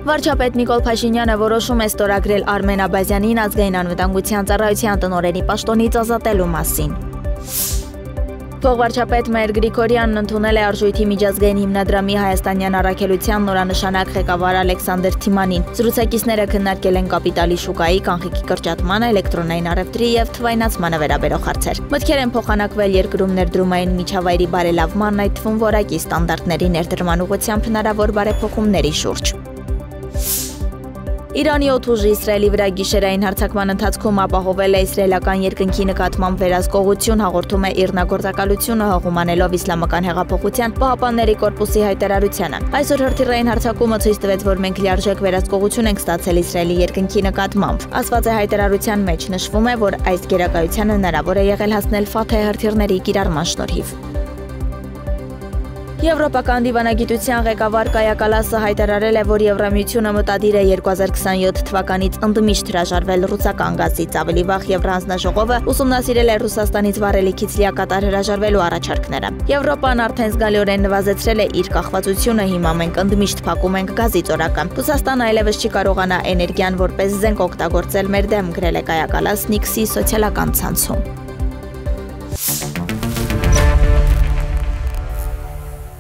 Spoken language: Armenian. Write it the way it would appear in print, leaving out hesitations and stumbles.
Վարչապետ Նիկոլ Փաշինյանը որոշում է ստորագրել Արմեն Աբազյանին ազգային անվտանգության ծառայության տնօրենի պաշտոնից ազատելու մասին։ Փոխվարչապետ Մհեր Գրիգորյանն ընդունել է Արժույթի միջազգային հիմնադրամի հայաստանյան առաքելության նորանշանակ ղեկավար Ալեքսանդր Թիմանին։ Զրուցակիցները քննարկել են կապիտալի շուկայի, կանխիկի կրճատմանը, էլեկտրոնային առևտրի եւ թվայնացմանը վերաբերող հարցեր։ Մտքեր են փոխանակվել երկրում ներդրումային միջավայրի բարելավման, այդ թվում որակի ստանդարտների ներդրման ուղղությամբ հնարավոր բարեփոխումների շուրջ։ Իրանի օդուժը Իսրայելի վրա գիշերային հարձակման ընթացքում ապահովել է իսրայելական երկնքի նկատմամբ վերահսկողություն, հաղորդում է իռնագործակալությունը հղումանելով Իսլամական հեղափոխության պահապանների կորպուսի հայտարարությանը։ Այսօր հրթիռային հարձակումը ցույց տվեց, որ մենք լիարժեք վերահսկողություն ենք ստացել Իսրայելի երկնքի նկատմամբ։ Ասված է հայտարարության մեջ, նշվում է, որ այս գերակայությանը հնարավոր է եղել հասնել Ֆաթհ հրթիռների կիրառման շնորհիվ։ Եվրոպական դիվանագիտության ղեկավար Կայա Կալասը հայտարարել է, որ Եվրամիությունը մտադիր է 2027 թվականից ընդմիշտ հրաժարվել ռուսական գազից։ Ավելի վաղ Եվրահանձնաժողովը ուսումնասիրել է Ռուսաստանից վառելիքից լիակատար հրաժարվելու առաջարկները։ Եվրոպան արդեն զգալիորեն նվազեցրել է իր կախվածությունը, հիմա մենք ընդմիշտ փակում ենք գազից օրակը։ Ռուսաստանը այլևս չի կարողանա էներգիան որպես զենք օգտագործել մեր դեմ, գրել է Կայա Կալասն X-ի սոցիալական ցանցում։